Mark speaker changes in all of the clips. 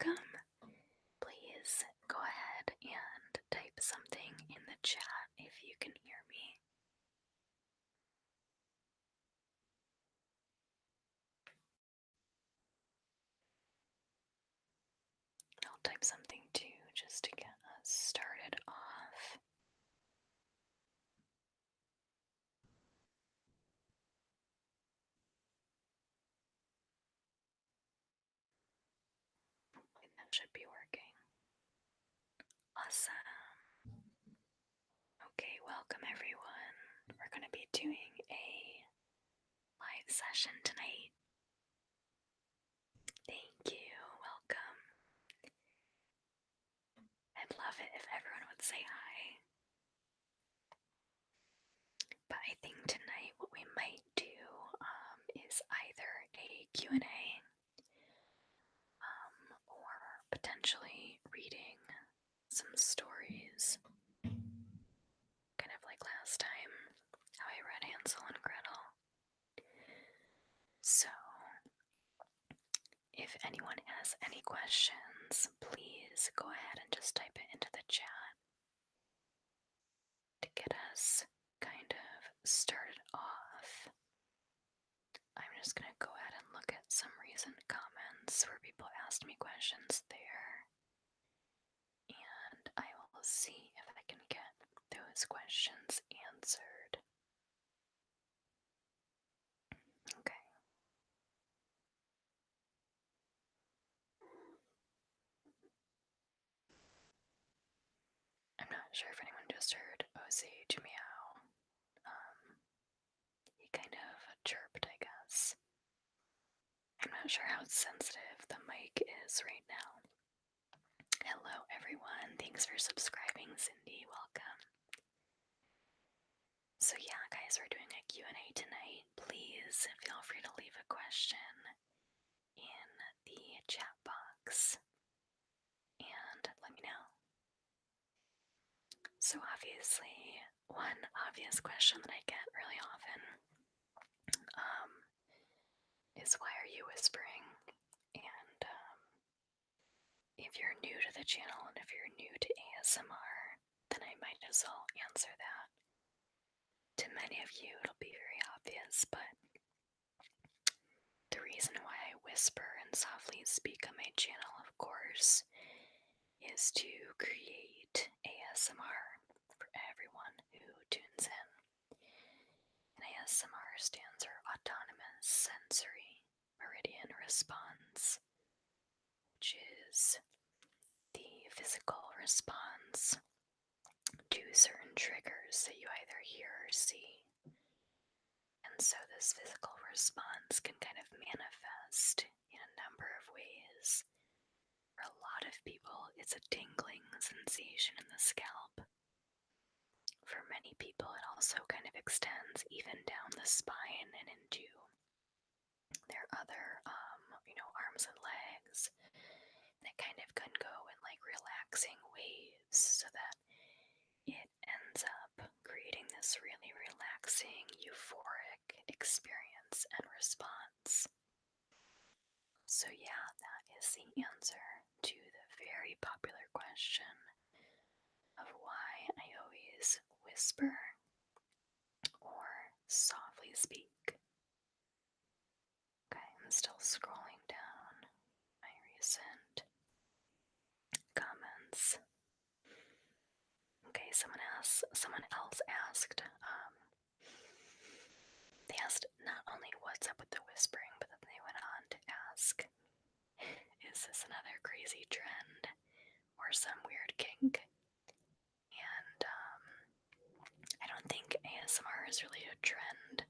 Speaker 1: welcome. Please go ahead and type something in the chat if you can hear me. I'll type something too just to get us started off. That should be working. Awesome. Okay, welcome everyone. We're going to be doing a live session tonight. Thank you. Welcome. I'd love it if everyone would say hi. But I think tonight what we might do is either a Q&A or potentially reading some stories, kind of like last time, how I read Hansel and Gretel. So, if anyone has any questions, please go ahead and just type it into the chat to get us kind of started off. I'm just going to go ahead and look at some recent comments where people asked me questions there. And I will see if I can get those questions answered. Okay. I'm not sure if anyone just heard Osage meow. He kind of chirped, I guess. I'm not sure how sensitive the mic is right now. Hello everyone, thanks for subscribing, Cindy, welcome. So yeah, guys, we're doing a Q&A tonight. Please feel free to leave a question in the chat box and let me know. So obviously, one obvious question that I get really often is why are you whispering? And if you're new to the channel and if you're new to ASMR, then I might as well answer that. To many of you, it'll be very obvious, but the reason why I whisper and softly speak on my channel, of course, is to create ASMR for everyone who tunes in. And ASMR stands for Autonomous Sensory Meridian Response, which is the physical response to certain triggers that you either hear or see. And so this physical response can kind of manifest in a number of ways. For a lot of people, it's a tingling sensation in the scalp. For many people, it also kind of extends even down the spine and into their other, arms and legs. That kind of can go in like relaxing waves so that it ends up creating this really relaxing, euphoric experience and response. So yeah, that is the answer to the very popular question of why I always whisper or softly speak. Okay, I'm still scrolling down my recent comments. Okay, someone else asked, they asked not only what's up with the whispering, but then they went on to ask, is this another crazy trend or some weird kink? And I don't think ASMR is really a trend.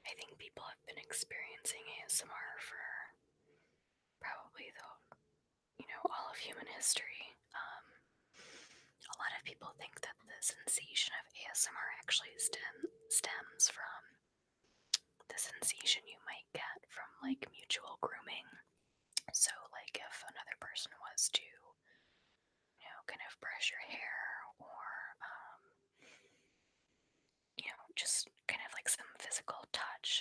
Speaker 1: I think people have been experiencing ASMR for probably all of human history. A lot of people think that the sensation of ASMR actually stems from the sensation you might get from like mutual grooming. So like if another person was to, kind of brush your hair or, just kind of like some physical touch,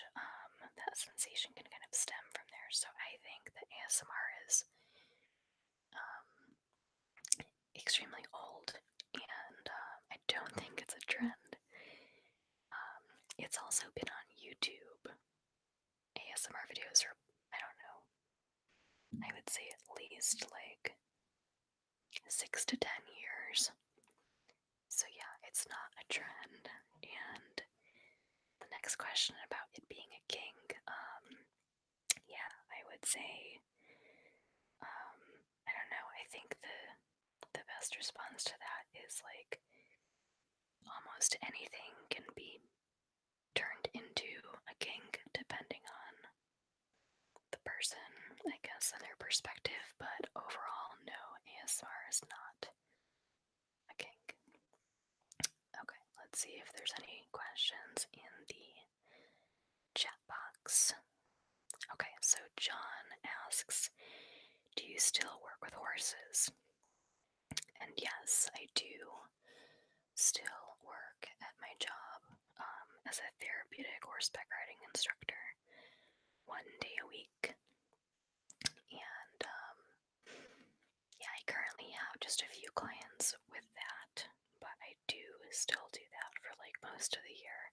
Speaker 1: that sensation can kind of stem from there. So I think that ASMR is also been on YouTube ASMR videos for, I don't know, I would say at least like 6 to 10 years. So yeah, it's not a trend. And the next question about it being a kink, yeah, I would say, I don't know, I think the best response to that is like almost anything can be turned into a kink depending on the person, I guess, and their perspective, but overall, no, ASMR is not a kink. Okay, let's see if there's any questions in the chat box. Okay, so John asks, do you still work with horses? And yes, I do still work at my job as a therapeutic horseback riding instructor 1 day a week. And yeah, I currently have just a few clients with that, but I do still do that for like most of the year.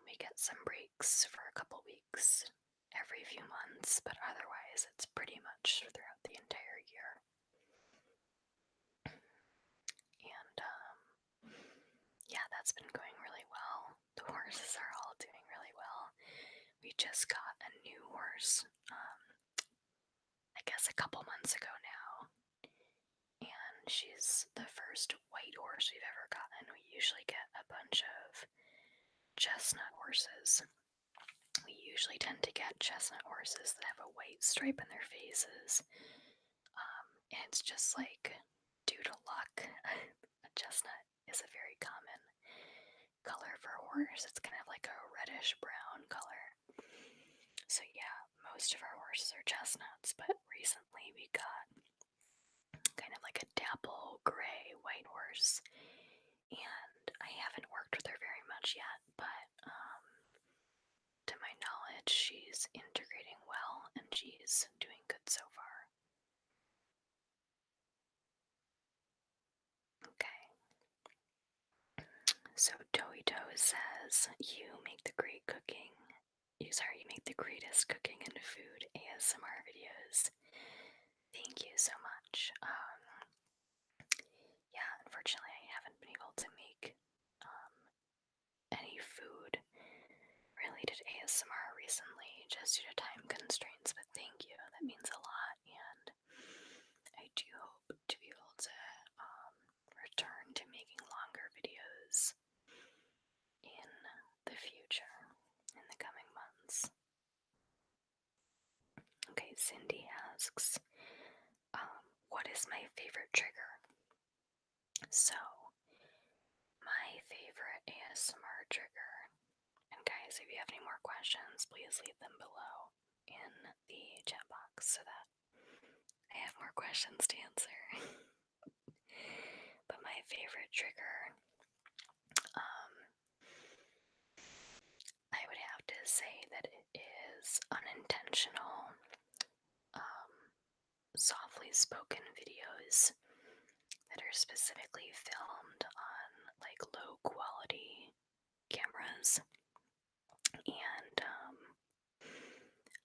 Speaker 1: We get some breaks for a couple weeks every few months, but otherwise it's pretty much throughout the entire year. And yeah, that's been going really well. The horses are all doing really well. We just got a new horse, I guess a couple months ago now, and she's the first white horse we've ever gotten. We usually get a bunch of chestnut horses. We usually tend to get chestnut horses that have a white stripe in their faces. And it's just like, due to luck, a chestnut is a very common color for a horse. It's kind of like a reddish brown color. So yeah, most of our horses are chestnuts, but recently we got kind of like a dapple gray white horse, and I haven't worked with her very much yet, but to my knowledge, she's integrating well and she's doing good so far. Okay. So Toito says you make the great cooking. You make the greatest cooking and food ASMR videos. Thank you so much. Yeah, unfortunately, I haven't been able to make any food related ASMR recently just due to time constraints, but thank you. That means a lot, and I do hope to be able to return to making longer videos in the future, in the coming months. Okay, Cindy asks, what is my favorite trigger? So, my favorite ASMR trigger, and guys, if you have any more questions, please leave them below in the chat box so that I have more questions to answer. But my favorite trigger, I would have to say that it is unintentional, softly spoken videos that are specifically filmed on like low quality cameras. And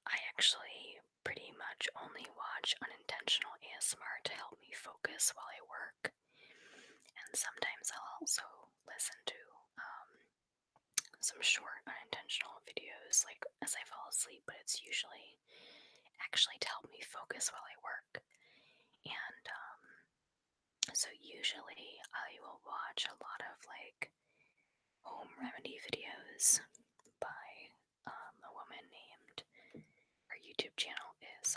Speaker 1: I actually pretty much only watch unintentional ASMR to help me focus while I work. And sometimes I'll also listen to some short unintentional videos like as I fall asleep, but it's usually actually to help me focus while I work. And so usually I will watch a lot of like home remedy videos by a woman named, her YouTube channel is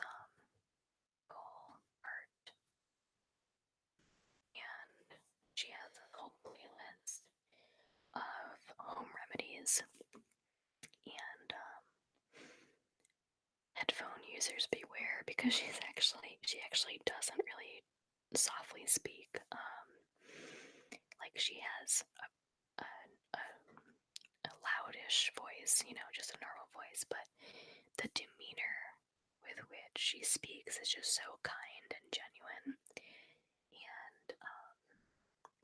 Speaker 1: Cole Art, and she has a whole playlist of home remedies. And headphone users beware, because she actually doesn't really softly speak. Like she has a loudish voice, just a normal voice, but the demeanor with which she speaks is just so kind and genuine and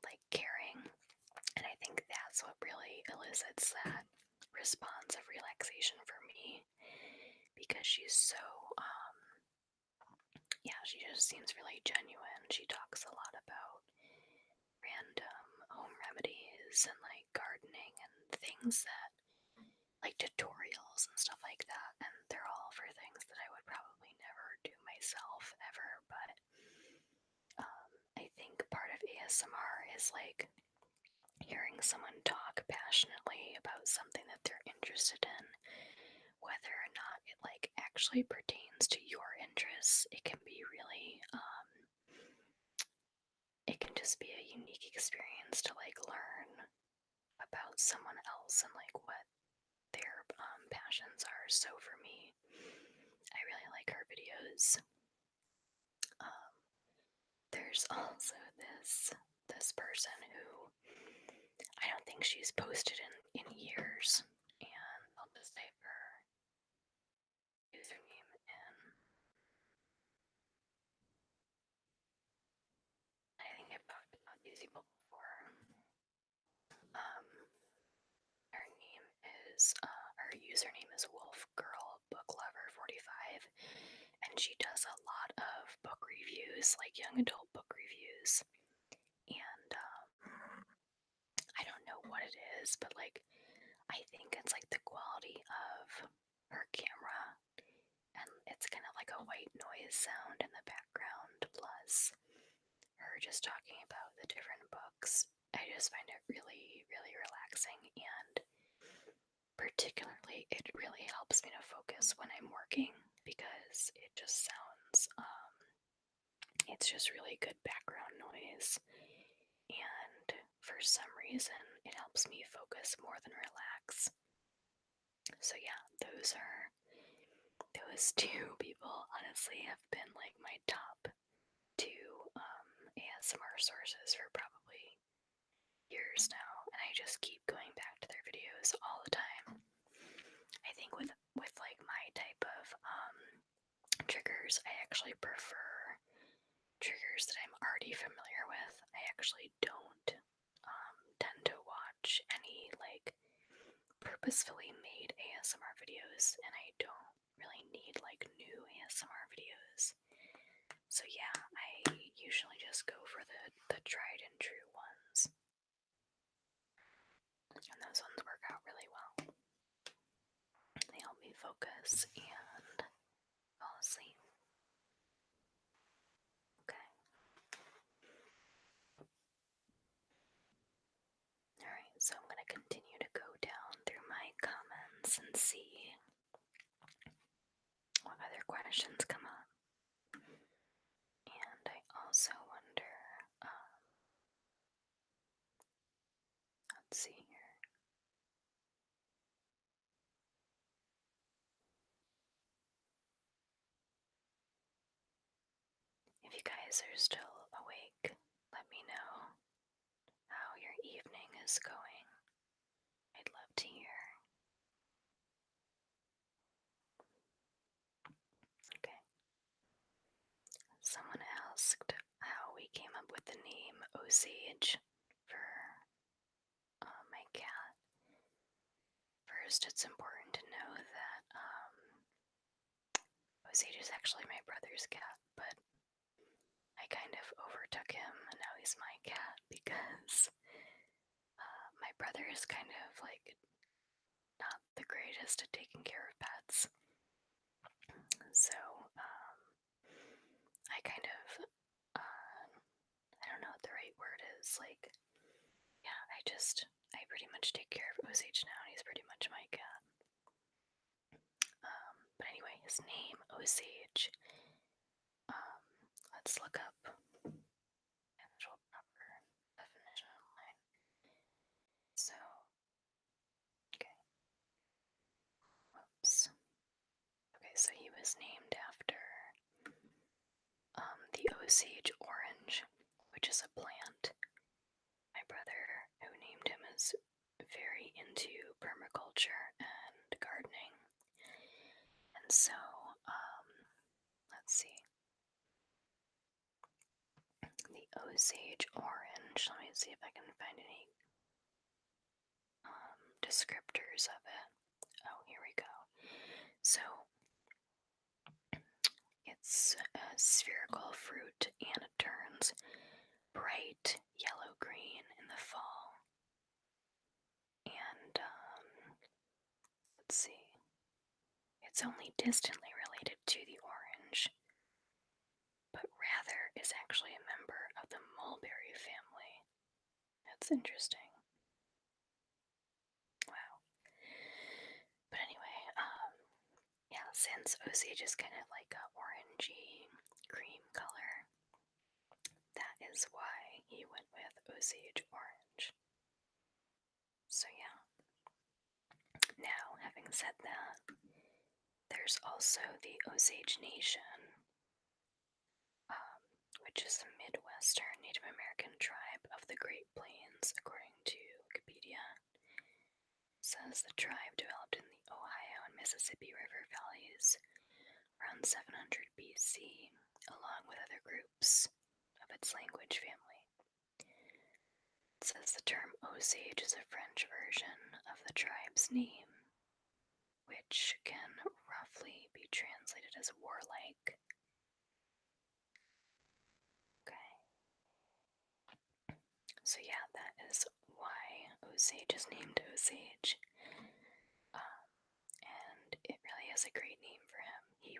Speaker 1: like caring. And I think that's what really elicits that response of relaxation for me because she's so, yeah, she just seems really genuine. She talks a lot about random home remedies and like gardening and things that, like tutorials and stuff like that, and they're all for things that I would probably never do myself ever, but I think part of ASMR is like hearing someone talk passionately about something that they're interested in, whether or not it like actually pertains to your interests. It can be really, it can just be a unique experience to like learn about someone else and like what their passions are. So for me, I really like her videos. Um, there's also this person who I don't think she's posted in years, and I'll just say her username in. I think I've talked about these people before. Um, her username is Wolf Girl Book Lover 45, and she does a lot of book reviews, like young adult book reviews. And I don't know what it is, but like I think it's like the quality of her camera, and it's kind of like a white noise sound in the background, plus her just talking about the different books. I just find it really, really relaxing, and particularly it really helps me to focus when I'm working because it just sounds, it's just really good background noise, and for some reason it helps me focus more than relax. So yeah, those two people honestly have been like my top two ASMR sources for probably years now, and I just keep going back to their videos all the time. I think with like my type of triggers, I actually prefer triggers that I'm already familiar with. I actually don't tend to watch any like purposefully made ASMR videos, and I don't really need like new ASMR videos. So yeah, I usually just go for the tried and true ones. And those ones work out really well. They help me focus and fall asleep. Okay. Alright, so I'm going to continue to go down through my comments and see what other questions come up. And I also wonder, let's see here. If you guys are still awake, let me know how your evening is going. I'd love to hear. Okay. Someone asked how we came up with the name Osage for my cat. First, it's important to know that Osage is actually my brother's cat, but I kind of overtook him and now he's my cat because my brother is kind of like not the greatest at taking care of pets. So I kind of, I don't know what the right word is, like, yeah, I pretty much take care of Osage now, and he's pretty much my cat. But anyway, his name, Osage, let's look up actual proper definition online. So, okay, whoops. Okay, so he was named after the Osage orange, which is a plant. My brother, who named him, is very into permaculture and gardening. And so, let's see. The Osage orange, let me see if I can find any descriptors of it. Oh, here we go. So, it's a spherical fruit and it turns bright yellow-green in the fall. And, let's see. It's only distantly related to the orange, but rather is actually a member of the mulberry family. That's interesting. Wow. But anyway, yeah, since Osage is kind of like a orangey cream color, that is why he went with Osage orange. So yeah. Now, having said that, there's also the Osage Nation, which is a Midwestern Native American tribe of the Great Plains, according to Wikipedia. It says the tribe developed in the Ohio and Mississippi River valleys around 700 BC, along with other groups of its language family. It says the term Osage is a French version of the tribe's name, which can roughly be translated as warlike. Okay. So yeah, that is why Osage is named Osage. And it really is a great name for him. He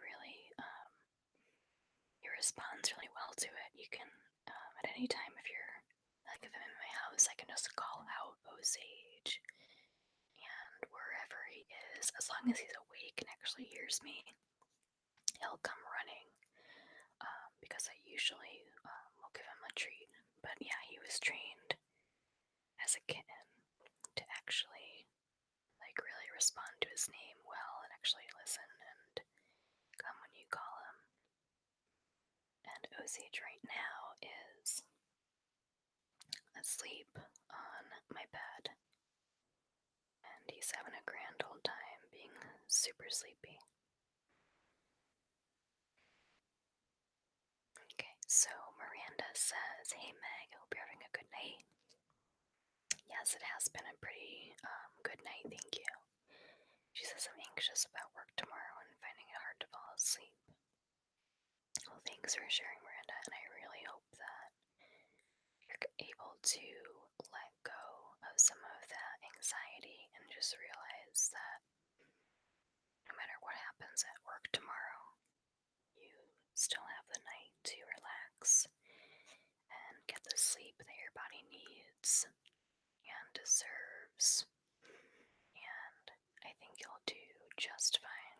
Speaker 1: responds really well to it. You can, at any time, if I'm in my house, I can just call out Osage. And wherever he is, as long as he's awake and actually hears me, he'll come running. Because I usually will give him a treat. But yeah, he was trained as a kitten to actually really respond to his name well and actually listen and come when you call him. And Osage right now is asleep on my bed. And he's having a grand old time being super sleepy. Okay, so Miranda says, "Hey Meg, I hope you're having a good night." Yes, it has been a pretty good night, thank you. She says, "I'm anxious about work tomorrow and finding it hard to fall asleep." Well, thanks for sharing, Miranda, and I really hope that you're able to let go of some of that anxiety and just realize that no matter what happens at work tomorrow, you still have the night to relax and get the sleep that your body needs and deserves. And I think you'll do just fine.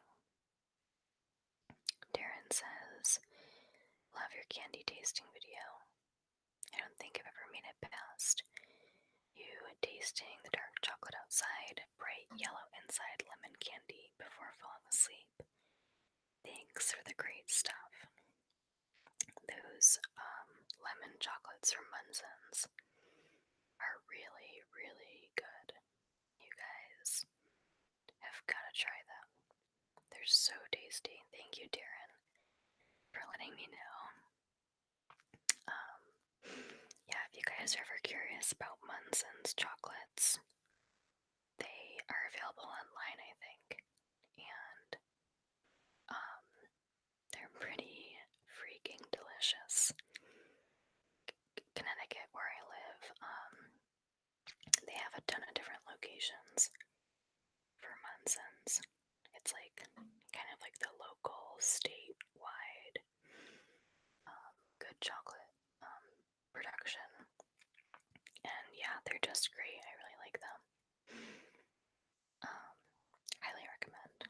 Speaker 1: Darren says, "Love your candy tasting video. I don't think I've ever made it past you tasting the dark chocolate outside, bright yellow inside lemon candy before falling asleep. Thanks for the great stuff." Those lemon chocolates from Munson's are really, really good. You guys have got to try them. They're so tasty. Thank you, Darren, for letting me know. Yeah, if you guys are ever curious about Munson's chocolates, they are available online, I think. And they're pretty freaking delicious. Connecticut, where I live, they have a ton of different locations for Munson's. It's kind of like the local, statewide, good chocolate production. And yeah, they're just great. I really like them. Highly recommend.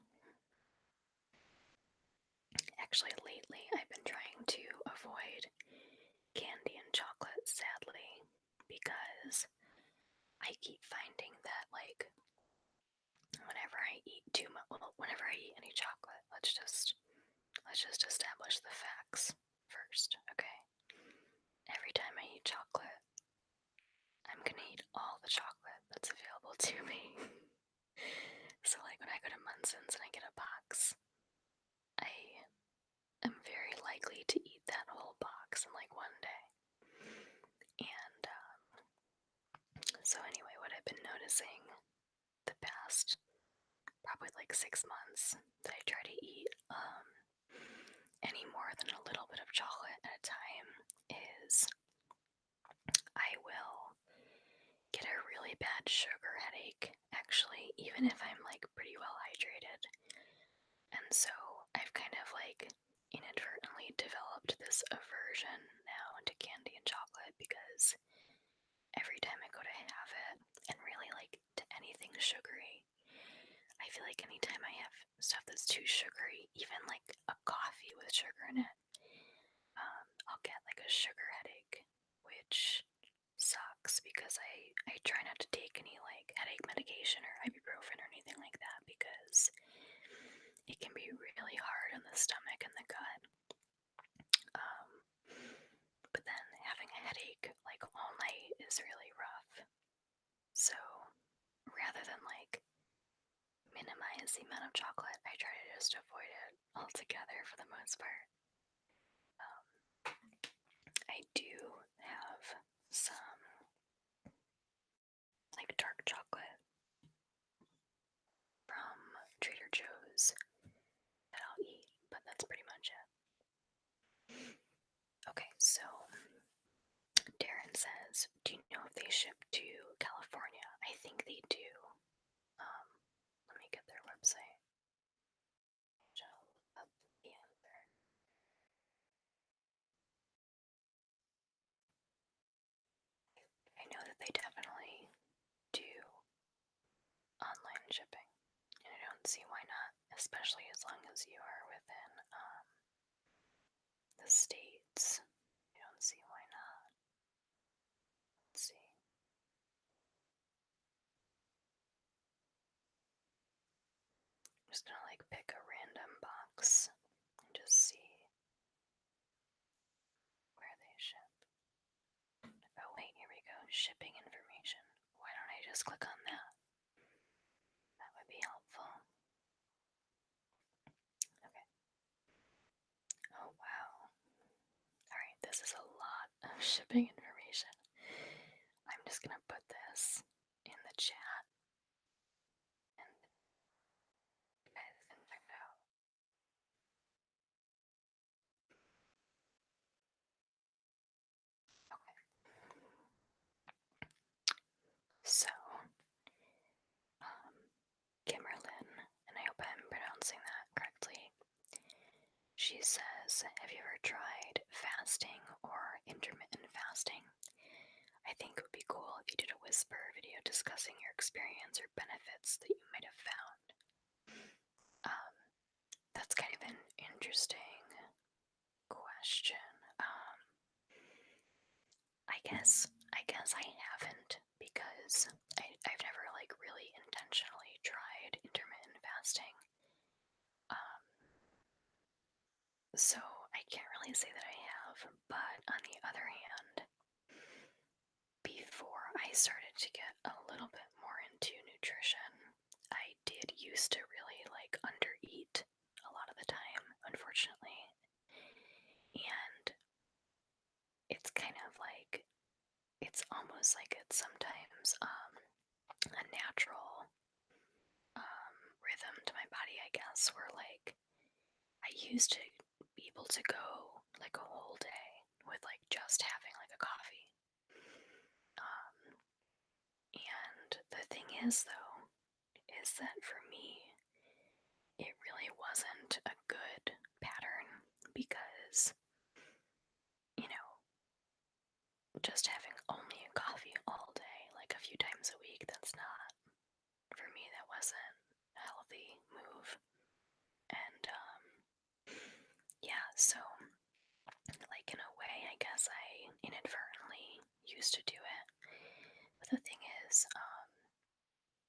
Speaker 1: Actually, lately I've been trying to avoid candy and chocolate, sadly, because I keep finding that whenever I eat whenever I eat any chocolate, let's just establish the facts first, okay? Every time I eat chocolate, I'm gonna eat all the chocolate that's available to me. So when I go to Munson's and I get a box, I am very likely to eat that whole box in one day. And so anyway, what I've been noticing, the past probably like 6 months that I try to eat any more than a little bit of chocolate at a time is I will get a really bad sugar headache, actually, even if I'm like pretty well hydrated. And so I've kind of like inadvertently developed this aversion now to candy and chocolate because every time I go to have it, and really like to anything sugary, I feel like anytime I have stuff that's too sugary, even like a coffee with sugar in it, I'll get like a sugar headache, which sucks because I try not to take any like headache medication or ibuprofen or anything like that because it can be really hard on the stomach and the gut. But then having a headache like all night is really rough. So rather than like minimize the amount of chocolate, I try to just avoid it altogether for the most part. I do have some like dark chocolate from Trader Joe's that I'll eat, but that's pretty much it. Okay, so Darren says, do you know if they ship to California? I think they do. Let me get their website. Up the answer. I know that they definitely do online shipping, and I don't see why not, especially as long as you are within the states. I don't see why not. Let's see. I'm just gonna like pick a random box and just see where they ship. Oh wait, here we go. Shipping information. Why don't I just click on that? That would be helpful. Okay. Oh wow. Alright, this is a lot of shipping information. I'm just gonna put this in the chat and you guys can check it out. Okay. So, Kimberlyn, and I hope I'm pronouncing that correctly. She says, have you ever tried fasting or intermittent fasting? I think it would be cool if you did a whisper video discussing your experience or benefits that you might have found. That's kind of an interesting question. I guess I haven't because I've never like really intentionally tried intermittent fasting. So I can't really say that I have, but on the other hand, before I started to get a little bit more into nutrition, I did used to really like undereat a lot of the time, unfortunately. And it's kind of like, it's almost like it's sometimes a natural rhythm to my body, I guess, where like I used to be able to go like a whole day with like just having like a coffee. And the thing is though, is that for me, it really wasn't a good pattern because, you know, just having only a coffee all day, like a few times a week, that's not, for me, that wasn't a healthy move. And, yeah, so, like, in a way, I guess I inadvertently used to do it. But the thing is,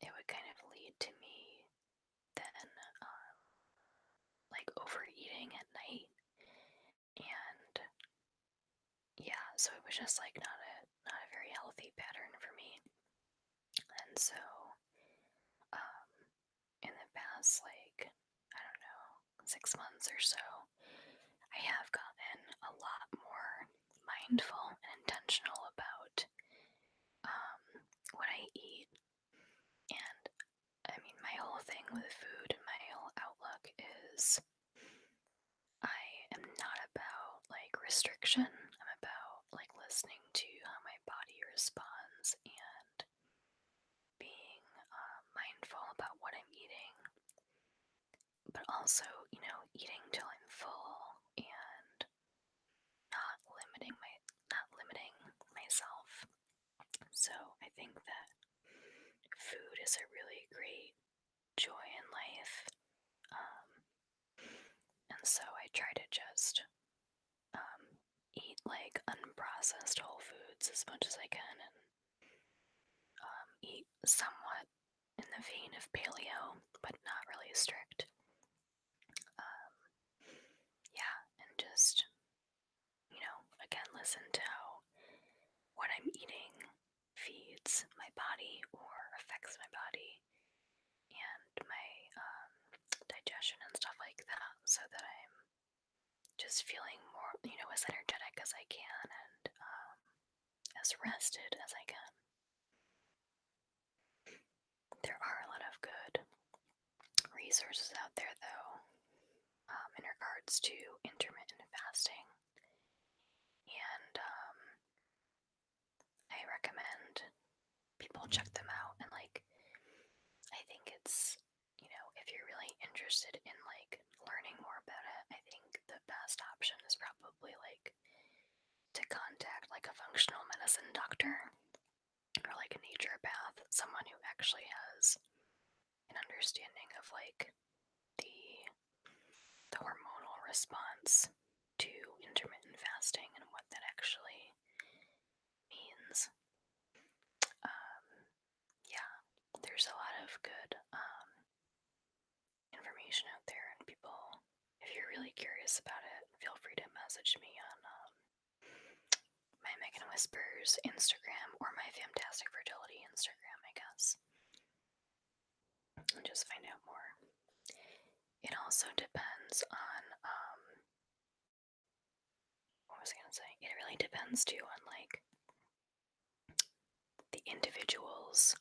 Speaker 1: it would kind of lead to me then, like, overeating at night. And, yeah, so it was just, like, not a very healthy pattern for me. And so, in the past, like, I don't know, 6 months or so, I have gotten a lot more mindful and intentional about what I eat. And I mean, nutrition. I'm about like listening to how my body responds and being mindful about what I'm eating, but also, eating till I'm full and not limiting myself. So I think that food is a really great joy in life. Um, and so I try to just eat like unprocessed whole foods as much as I can, and eat somewhat in the vein of paleo, but not really strict. Um, yeah, and just, again, listen to how what I'm eating feeds my body or affects my body and my digestion and stuff like that, so that I'm just feeling more, as energetic as I can and as rested as I can. There are a lot of good resources out there, though, in regards to intermittent fasting, and I recommend people check them out. And I think it's, if you're really interested in learning more about it, I think the best option is probably to contact a functional medicine doctor or a naturopath, someone who actually has an understanding of the hormonal response to intermittent fasting and what that actually means. Yeah, there's a lot of good information out there, and people, if you're really curious about it, feel free to message me on my Megan Whispers Instagram or my Fantastic Fertility Instagram, I guess, and just find out more. It also depends on, what was I gonna say? It really depends too on the individual's,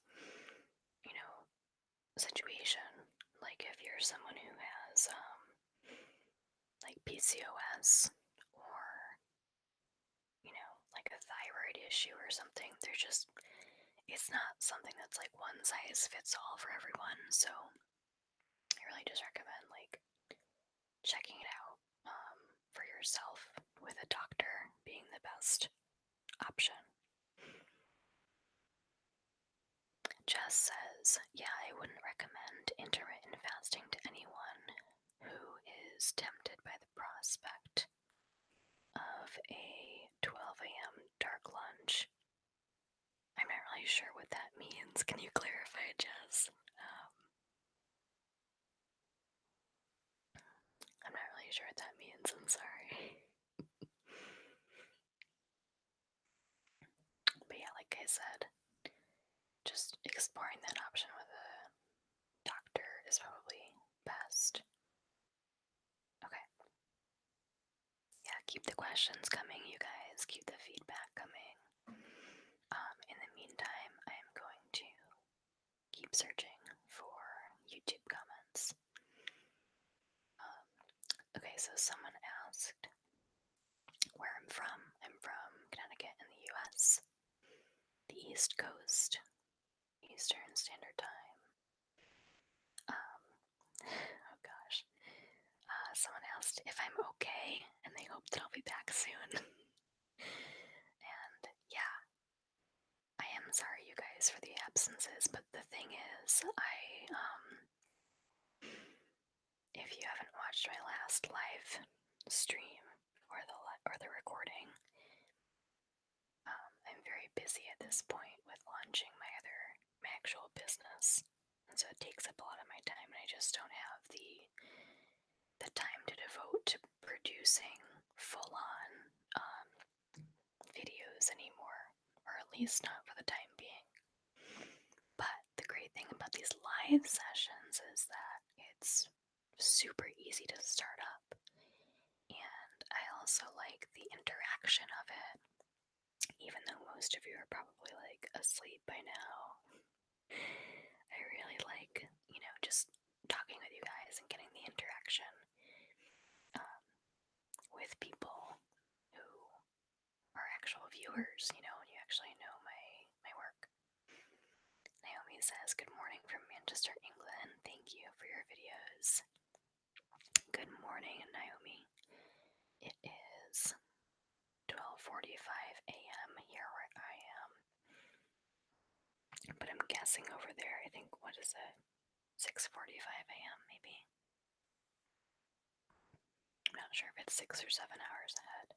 Speaker 1: situation. If you're someone who has PCOS or a thyroid issue or something, it's not something that's one size fits all for everyone. So I really just recommend checking it out for yourself, with a doctor being the best option. Jess says, yeah, I wouldn't recommend intermittent fasting to anyone who is tempted by the prospect of a 12 a.m. dark lunch. I'm not really sure what that means. Can you clarify, Jess? I'm not really sure what that means. I'm sorry. But yeah, like I said, just exploring that option with a doctor is probably best. Okay. Yeah, keep the questions coming, you guys. Keep the feedback coming. In the meantime, I am going to keep searching for YouTube comments. Okay, so someone asked where I'm from. I'm from Connecticut in the US, the East Coast, Eastern Standard Time. Oh gosh. Someone asked if I'm okay, and they hope that I'll be back soon. And yeah, I am sorry, you guys, for the absences, but the thing is, if you haven't watched my last live stream or the recording, I'm very busy at this point with launching my actual business, and so it takes up a lot of my time, and I just don't have the time to devote to producing full-on videos anymore, or at least not for the time being. But the great thing about these live sessions is that it's super easy to start up, and I also like the interaction of it, even though most of you are probably asleep by now. I really like, just talking with you guys and getting the interaction with people who viewers, you know, when you actually know my work. Naomi says, "Good morning from Manchester, England. Thank you for your videos." Good morning, Naomi. It is 12:45 a.m. here where I am. But I'm guessing over there, I think, what is it? 6:45 a.m. maybe? I'm not sure if it's 6 or 7 hours ahead.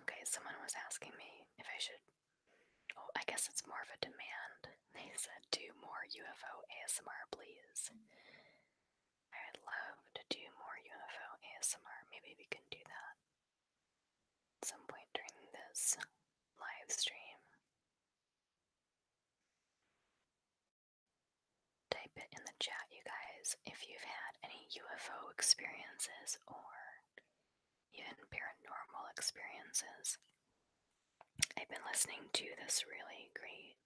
Speaker 1: Okay, someone was asking me if I should. Oh, I guess it's more of a demand. They said, "Do more UFO ASMR, please." I would love to do more UFO ASMR. Maybe we can do that at some point during this live stream. Type it in the chat, you guys, if you've had any UFO experiences or even paranormal experiences. I've been listening to this really great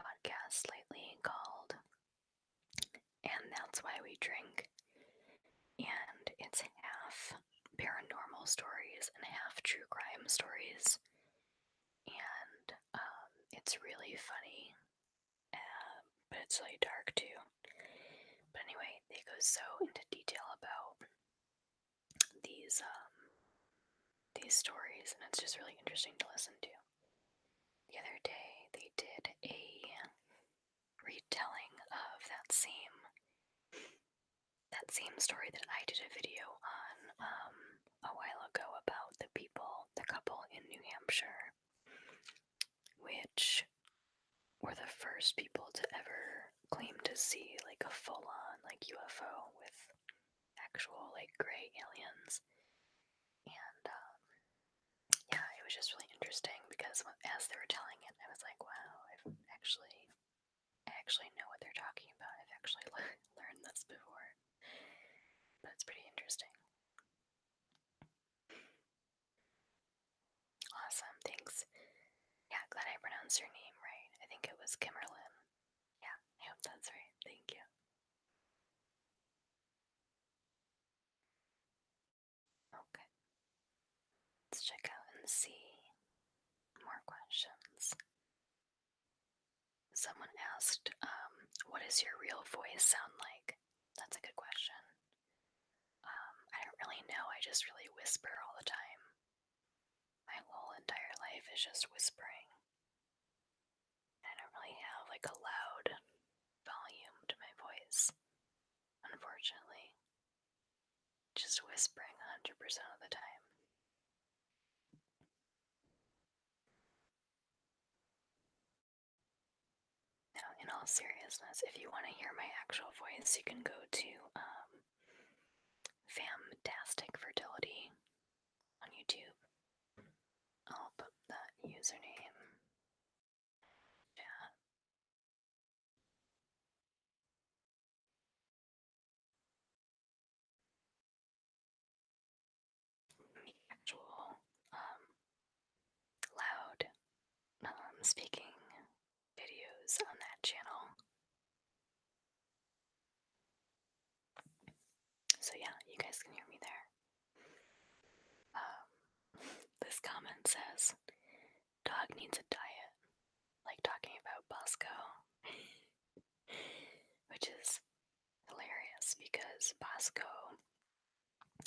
Speaker 1: podcast lately called And That's Why We Drink, and it's half paranormal stories and half true crime stories, and it's really funny, but it's really dark too. But anyway, they go so into detail about these stories, and it's just really interesting to listen to. The other day, they did a retelling of that same story that I did a video on a while ago about the couple in New Hampshire, which were the first people to ever claim to see like a full-on like UFO with actual like gray aliens. And yeah, it was just really interesting because as they were telling it, I was like, wow, I actually know what they're talking about. I've actually learned this before. But it's pretty interesting. Awesome, thanks. Yeah, glad I pronounced your name right. I think it was Kimmerlin. Yeah, I hope that's right. Thank you. Okay. Let's check out and see more questions. Someone asked, what does your real voice sound like? That's a good question. I don't really know. I just really whisper all the time. My whole entire life is just whispering. I don't really have like a loud volume to my voice, unfortunately. Just whispering 100% of the time. Now, in all seriousness, if you want to hear my actual voice, you can go to Fantastic Fertility on YouTube. I'll put that username. Yeah. Actual loud speaking videos on that channel. So yeah, you guys can hear me there. This comment says, "Dog needs a diet," like talking about Bosco, which is hilarious because Bosco,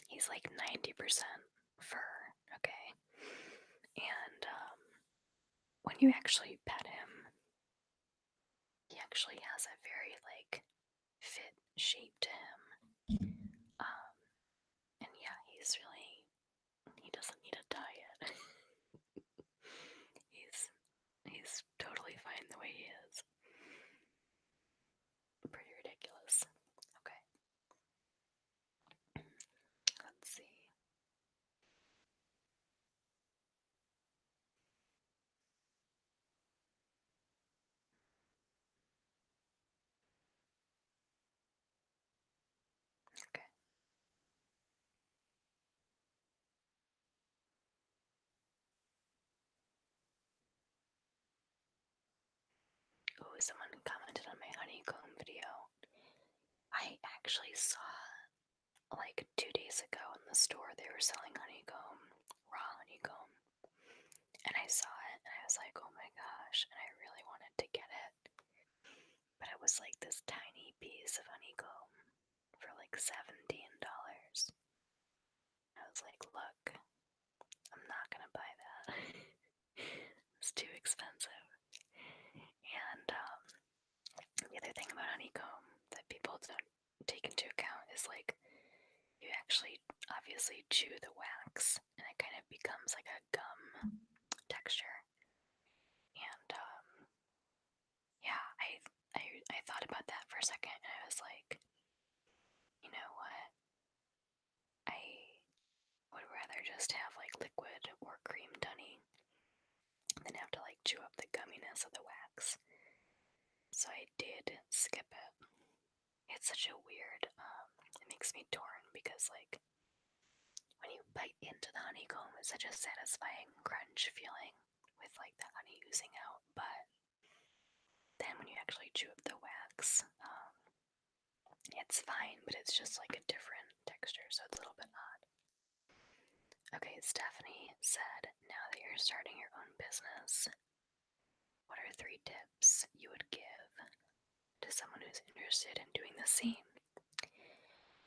Speaker 1: he's like 90% fur, okay? And when you actually pet him, he actually has a very like fit shape to him. And yeah, he doesn't need a diet. he's totally fine the way he is. Pretty ridiculous. Okay. Let's see. Okay. Oh, someone commented on my Honeycomb I actually saw, like 2 days ago in the store, they were selling honeycomb, raw honeycomb. And I saw it and I was like, oh my gosh, and I really wanted to get it. But it was like this tiny piece of honeycomb for like $17. I was like, look, I'm not gonna buy that. It's too expensive. And the other thing about honeycomb that people don't take into account is like you actually obviously chew the wax and it kind of becomes like a gum texture. And yeah, I thought about that for a second and I was like, you know what? I would rather just have like liquid or creamed honey than have to like chew up the gumminess of the wax. So I did skip it. It's such a weird, it makes me torn because like when you bite into the honeycomb, it's such a satisfying crunch feeling with like the honey oozing out, but then when you actually chew up the wax, it's fine, but it's just like a different texture, so it's a little bit odd. Okay, Stephanie said, now that you're starting your own business, what are 3 tips you would give to someone who's interested in doing the same?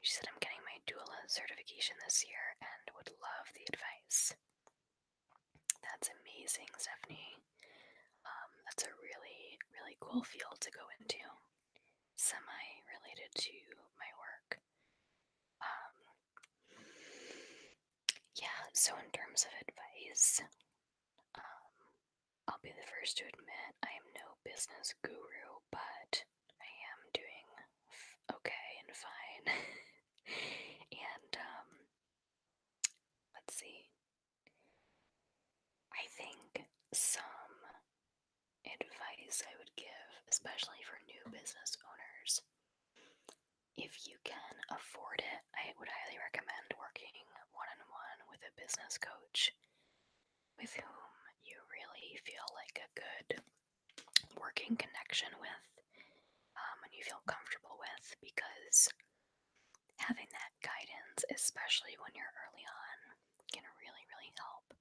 Speaker 1: She said, I'm getting my doula certification this year and would love the advice. That's amazing, Stephanie. That's a really, really cool field to go into. Semi-related to my work. Yeah, so in terms of advice, I'll be the first to admit I am no business guru, but I am doing okay and fine. And, let's see. I think some advice I would give, especially for new business owners, if you can afford it, I would highly recommend working one-on-one with a business coach with whom you really feel like a good working connection with, and you feel comfortable with, because having that guidance, especially when you're early on, can really, really help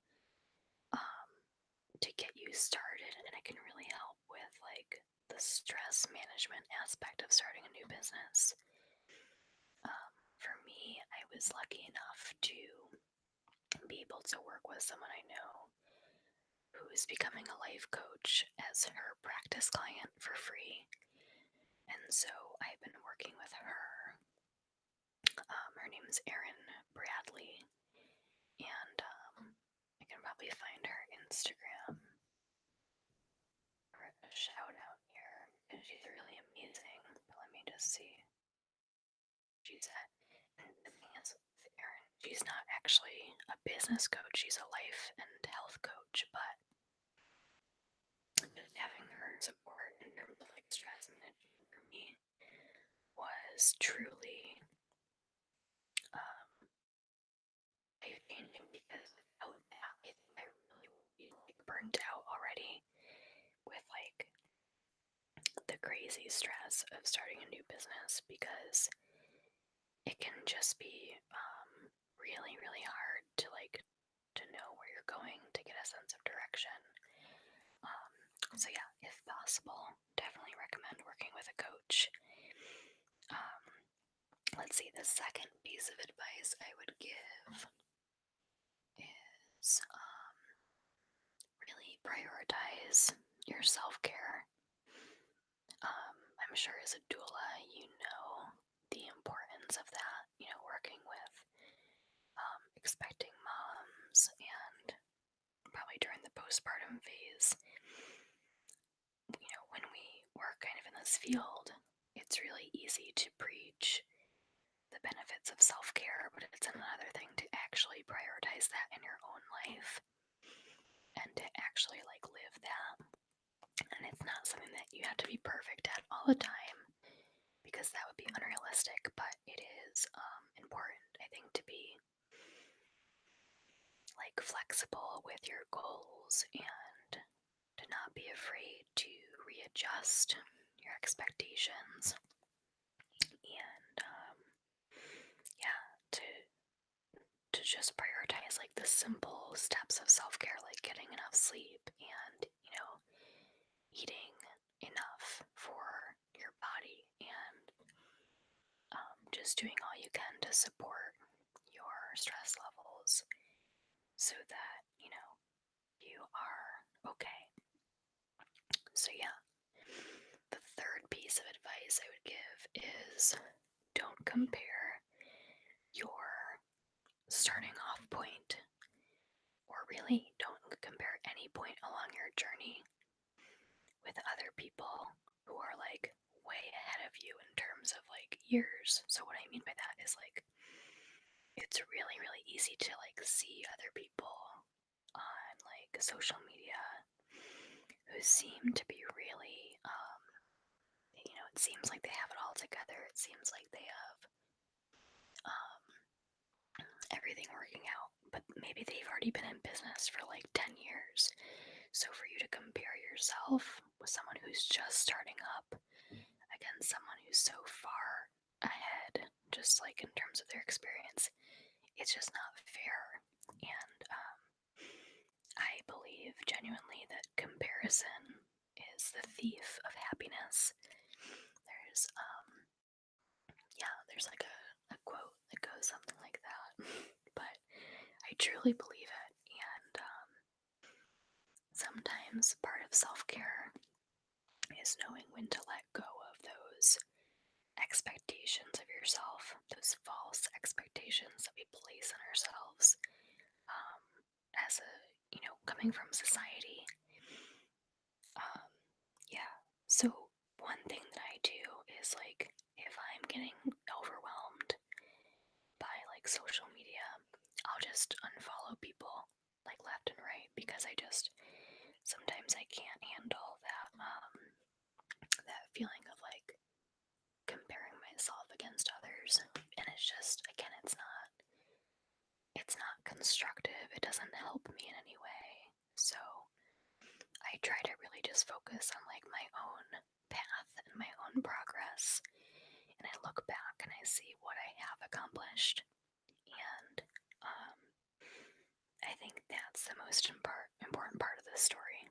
Speaker 1: to get you started, and it can really help with like the stress management aspect of starting a new business. For me, I was lucky enough to be able to work with someone I know who is becoming a life coach as her practice client for free. And so I've been working with her. Her name is Erin Bradley, and I can probably find her Instagram for a shout out here because she's really amazing. But let me just see. She's at, and the thing is with Erin, she's not actually a business coach, she's a life and health coach, but just having her support in terms of like stress management for me was truly life changing, because without that, I think I really would be like burnt out already with like the crazy stress of starting a new business, because it can just be really, really hard to like to know where you're going, to get a sense of direction. So yeah, if possible, definitely recommend working with a coach. Let's see, the second piece of advice I would give is really prioritize your self-care. I'm sure as a doula, you know the importance of that, working with expecting moms, and probably during the postpartum phase. When we work kind of in this field, it's really easy to preach the benefits of self-care, but it's another thing to actually prioritize that in your own life and to actually like live that. And it's not something that you have to be perfect at all the time, because that would be unrealistic, but it is important, I think, to be like flexible with your goals and to not be afraid to readjust your expectations and yeah, to just prioritize like the simple steps of self-care, like getting enough sleep and, eating enough for your body, and just doing all you can to support your stress levels so that, you are okay. So, yeah, the third piece of advice I would give is don't compare your starting off point, or really don't compare any point along your journey with other people who are like way ahead of you in terms of like years. So, what I mean by that is like it's really, really easy to like see other people on like social media who seem to be really, it seems like they have it all together. It seems like they have um, everything working out, but maybe they've already been in business for like 10 years. So for you to compare yourself with someone who's just starting up against someone who's so far ahead, just like in terms of their experience, it's just not fair. And I believe genuinely that comparison is the thief of happiness. There's there's like a quote that goes something like that, but I truly believe it. And sometimes part of self-care is knowing when to let go of those expectations of yourself, those false expectations that we place on ourselves, um, as a, coming from society. Yeah, so one thing that I do is like, if I'm getting overwhelmed by like social media, I'll just unfollow people like left and right, because sometimes I can't handle that feeling of like comparing myself against others, and it's just, again, it's not constructive. It doesn't help me in any way. So I try to really just focus on like my own path and my own progress, and I look back and I see what I have accomplished. And I think that's the most important part of this story,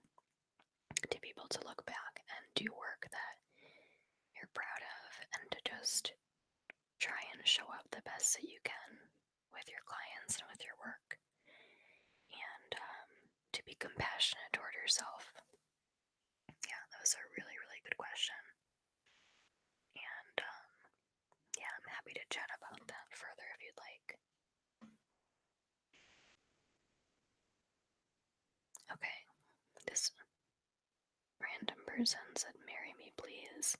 Speaker 1: to be able to look back and do work that you're proud of, and to just try and show up the best that you can with your clients and with your work, and to be compassionate toward yourself. Yeah, that was a really, really good question. And yeah, I'm happy to chat about that further if you'd like. Okay, this random person said, "Marry me, please."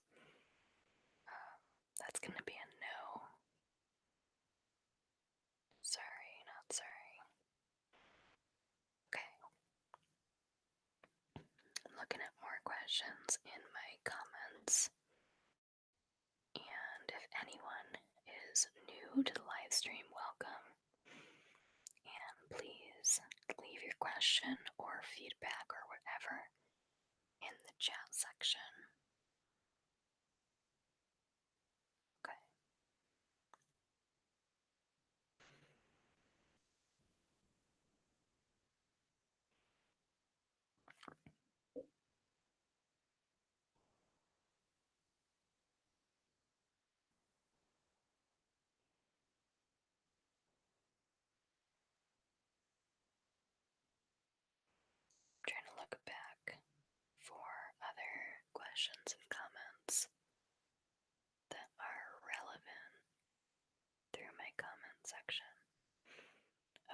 Speaker 1: That's gonna be a no. Sorry, not sorry. Okay. I'm looking at more questions in my comments. And if anyone is new to the live stream, welcome. And please leave your question or feedback or whatever in the chat section. Okay. I'm trying to look back for other questions and comments that are relevant through my comment section.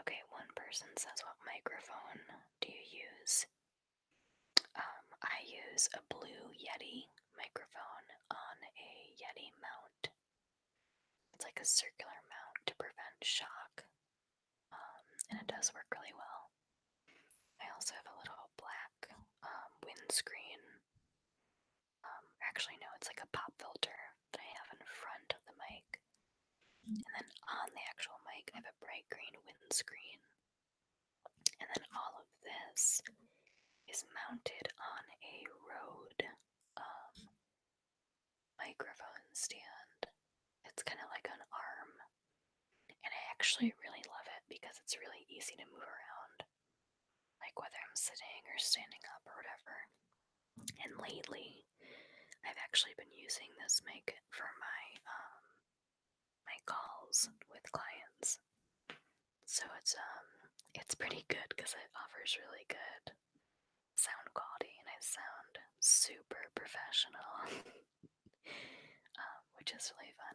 Speaker 1: Okay, one person says, "What microphone do you use?" I use a Blue Yeti microphone on a Yeti mount. It's like a circular mount to prevent shock, and it does work really well. I also have a little black windscreen. Actually, no, it's like a pop filter that I have in front of the mic. And then on the actual mic, I have a bright green windscreen. And then all of this is mounted on a Rode microphone stand. actually really love it because it's really easy to move around, like whether I'm sitting or standing up or whatever. And lately, I've actually been using this mic for my calls with clients. So it's pretty good because it offers really good sound quality and I sound super professional, which is really fun.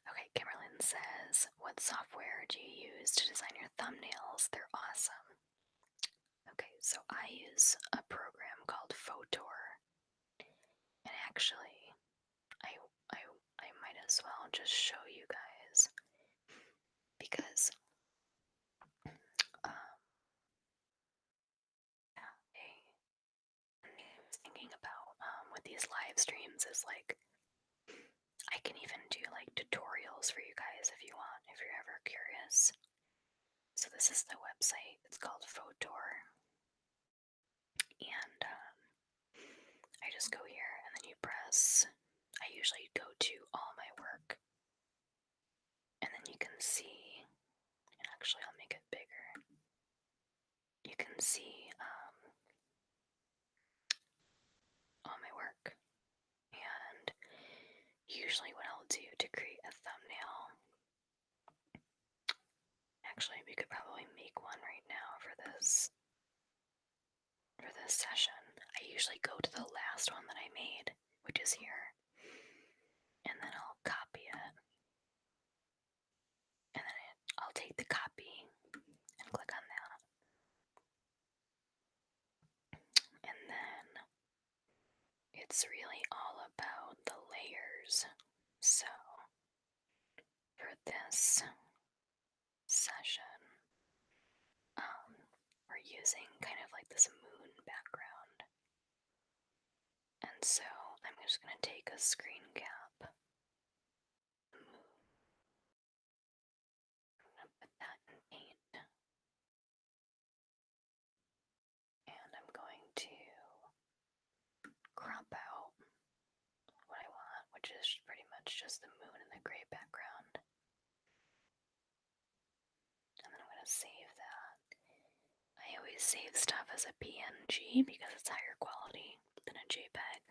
Speaker 1: Okay, Kimberlyn says, what software do you use to design your thumbnails? They're awesome. Okay, so I use a program called Photor, and actually, I I might as well just show you guys because yeah, I was thinking about with these live streams is like I can even do like tutorials for you guys if you want, if you're ever curious. So this is the website. It's called Photor, and I just go here and then you press. I usually go to all my work, and then you can see. And actually, I'll make it bigger. You can see all my work, and usually what I'll do to create a thumbnail. Actually, we could probably make one right now for this session. I usually go to the last one that I made, which is here, and then I'll copy it, and then I'll take the copy and click on that, and then it's really all about the layers. So for this session, we're using kind of like this moon background. And so I'm just going to take a screen cap. I'm going to put that in paint. And I'm going to crop out what I want, which is pretty much just the moon and the gray background. And then I'm going to save that. I always save stuff as a PNG because it's higher quality than a JPEG.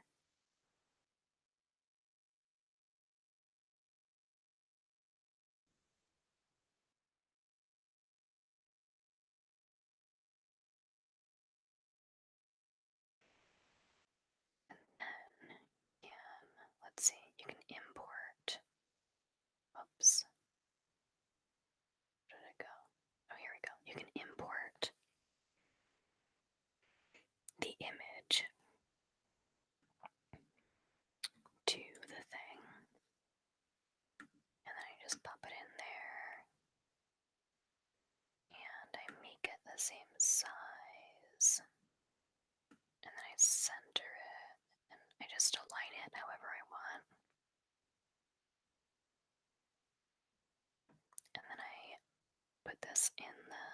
Speaker 1: And then, let's see, you can import. Oops. Where did it go? Oh, here we go. You can import the image to the thing, and then I just pop it in there, and I make it the same size, and then I center it, and I just align it however I want, and then I put this in the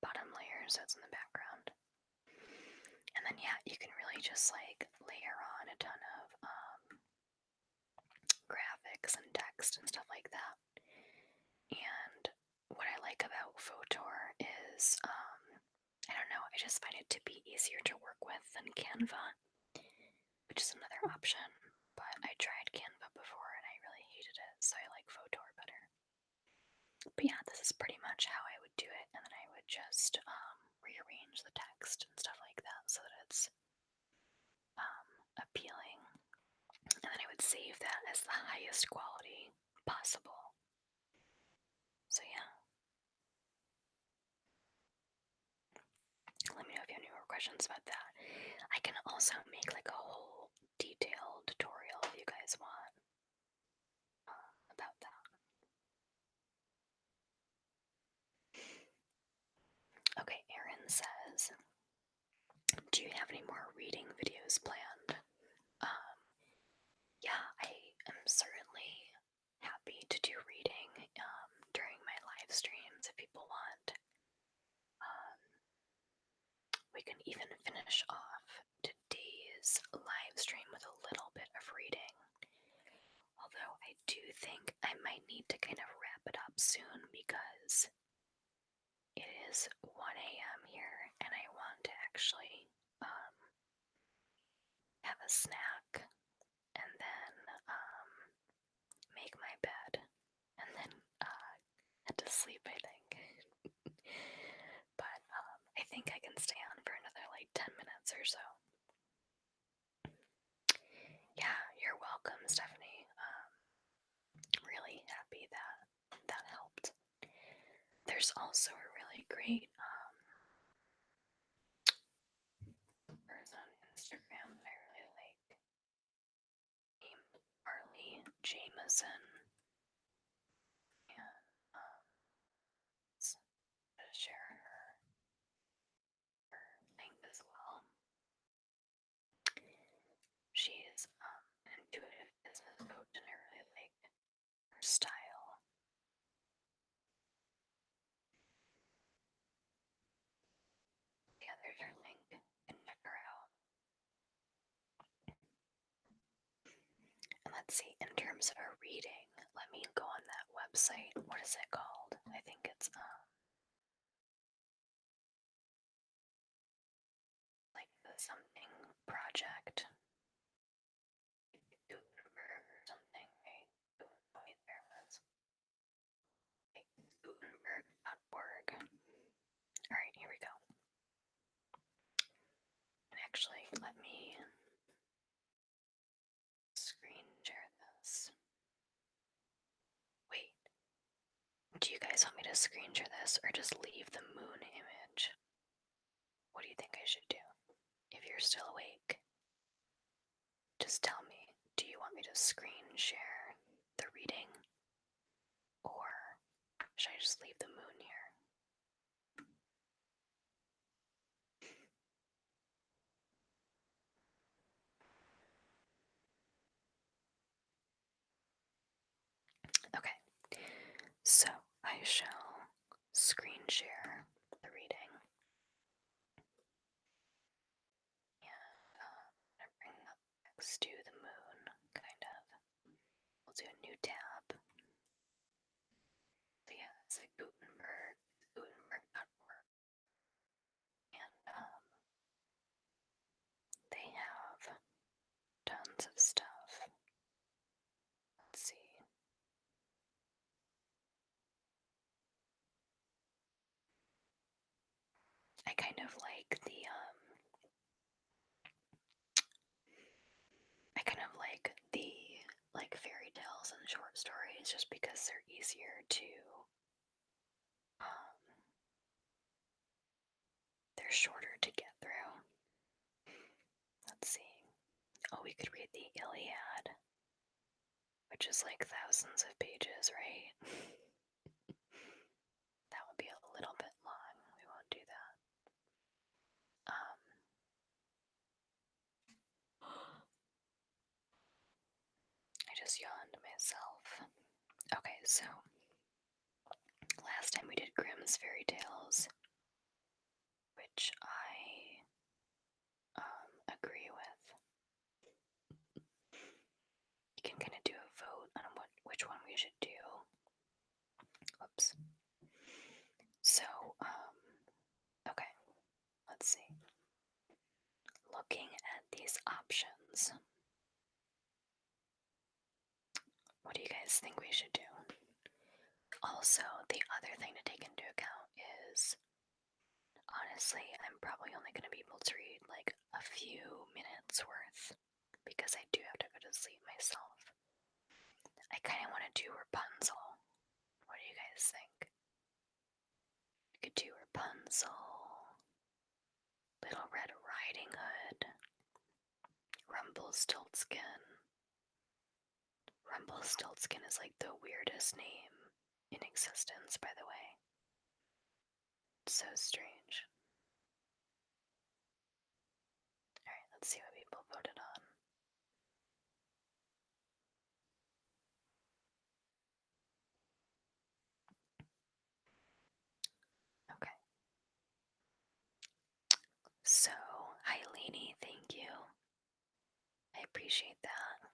Speaker 1: bottom layer so it's in the background, and then yeah, you can really just like layer on a ton of graphics and text and stuff like that. And what I like about Photor is, I don't know, I just find it to be easier to work with than Canva, which is another option. But I tried Canva before and I really hated it, so I like Photor better. But yeah, this is pretty much how I would do it, and then I would just rearrange the text and stuff like that so that it's appealing. And then I would save that as the highest quality possible. So yeah. Let me know if you have any more questions about that. I can also make like a whole detailed tutorial if you guys want about that. Okay, Erin says, do you have any more reading videos planned? Yeah, I am certainly happy to do reading during my live streams if people want. We can even finish off today's live stream think I might need to kind of wrap it up soon because it is 1 a.m. here and I want to actually have a snack and then make my bed and then head to sleep, I think. But I think I can stay on for another like 10 minutes or so. Yeah, you're welcome, Stephanie. Really happy that that helped. There's also a really great person on Instagram that I really like named Harley Jameson. And to share her thing as well. She is an intuitive business coach and I really like her style. Yeah, there's her link. You can check her out. And let's see, in terms of a reading, let me go on that website. What is it called? I think it's like the something project. Gutenberg or something, right? Wait, there it was. Like Gutenberg.org. Alright, here we go. And actually, let me screen share this. Wait, do you guys want me to screen share this or just leave the moon image? What do you think I should do? If you're still awake, just tell me. Do you want me to screen share the reading? Or should I just leave the moon here? Okay, so I shall screen share the reading. And I'm gonna bring up next to the moon, kind of. We'll do a new tab. So yeah, it's a Gutenberg.org. And they have tons of stuff. Let's see. I kind of like the fairy tales and short stories just because they're easier to they're shorter to get through. Let's see. Oh, we could read the Iliad, which is like thousands of pages, right? That would be a little bit long. We won't do that. I just yawned myself. Okay, so last time we did Grimm's fairy tales, which I agree with. You can kind of do a vote on which one we should do. Whoops. So, okay, let's see. Looking at these options, what do you guys think we should do? Also, the other thing to take into account is, honestly, I'm probably only going to be able to read like a few minutes worth because I do have to go to sleep myself. I kind of want to do Rapunzel. What do you guys think? We could do Rapunzel, Little Red Riding Hood, Rumpelstiltskin. Rumpelstiltskin is like the weirdest name in existence, by the way. It's so strange. Alright, let's see what people voted on. Okay. So, hi Lainey, thank you. I appreciate that.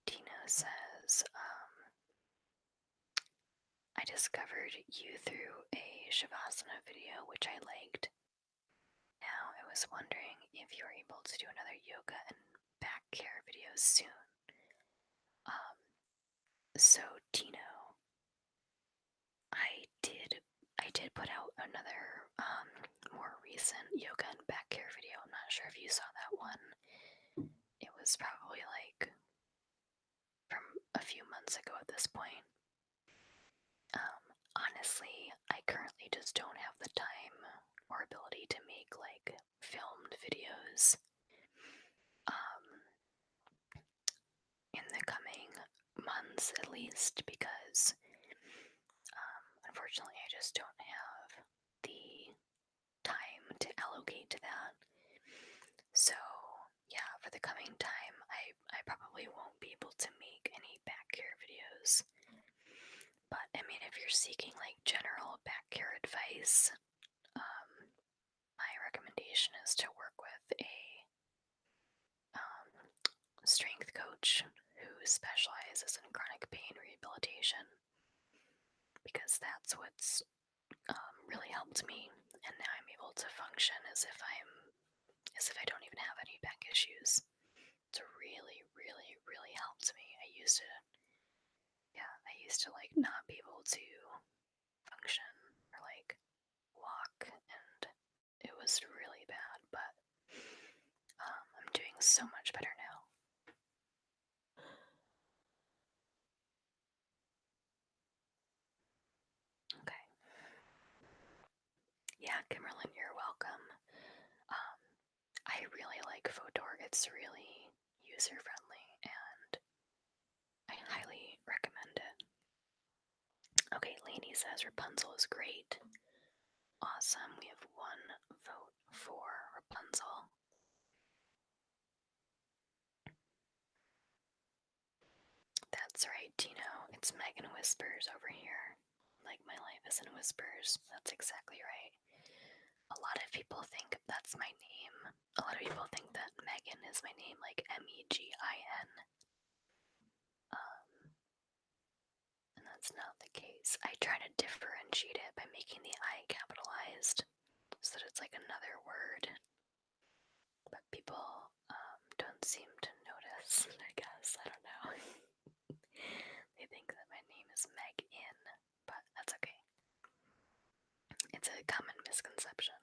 Speaker 1: Team says, I discovered you through a Shavasana video, which I liked. Now I was wondering if you're able to do another yoga and back care video soon. So Tino, I did put out another more recent yoga and back care video. I'm not sure if you saw that one. It was probably like from a few months ago at this point. Honestly, I currently just don't have the time or ability to make like filmed videos. In the coming months at least, because unfortunately I just don't have the time to allocate to that. So yeah, for the coming time, I probably won't be able to make any back care videos. But I mean, if you're seeking like general back care advice, my recommendation is to work with a strength coach who specializes in chronic pain rehabilitation, because that's what's really helped me, and now I'm able to function as if I don't even have any back issues. It's really, really, really helped me. I used to like not be able to function or like walk, and it was really bad, but I'm doing so much better now. Okay. Yeah, Kimberlyn, you're welcome. I really like Fodor. It's really user friendly, and I highly recommend it. Okay, Lainey says Rapunzel is great. Awesome. We have one vote for Rapunzel. That's right, Tino. It's Megan Whispers over here. Like my life is in whispers. That's exactly right. A lot of people think that's my name. A lot of people think that Megan is my name, like Megin. And that's not the case. I try to differentiate it by making the I capitalized so that it's like another word. But people don't seem to notice, I guess. I don't know. They think that my name is Meg-in, but that's okay. It's a common misconception.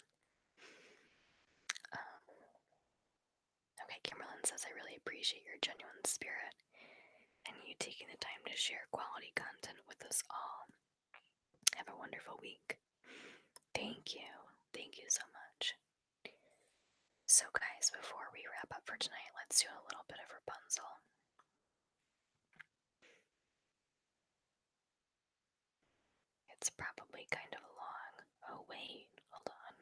Speaker 1: Okay, Kimberlyn says, I really appreciate your genuine spirit and you taking the time to share quality content with us all. Have a wonderful week. Thank you. Thank you so much. So guys, before we wrap up for tonight, let's do a little bit of Rapunzel. It's probably kind of long. Oh wait, hold on.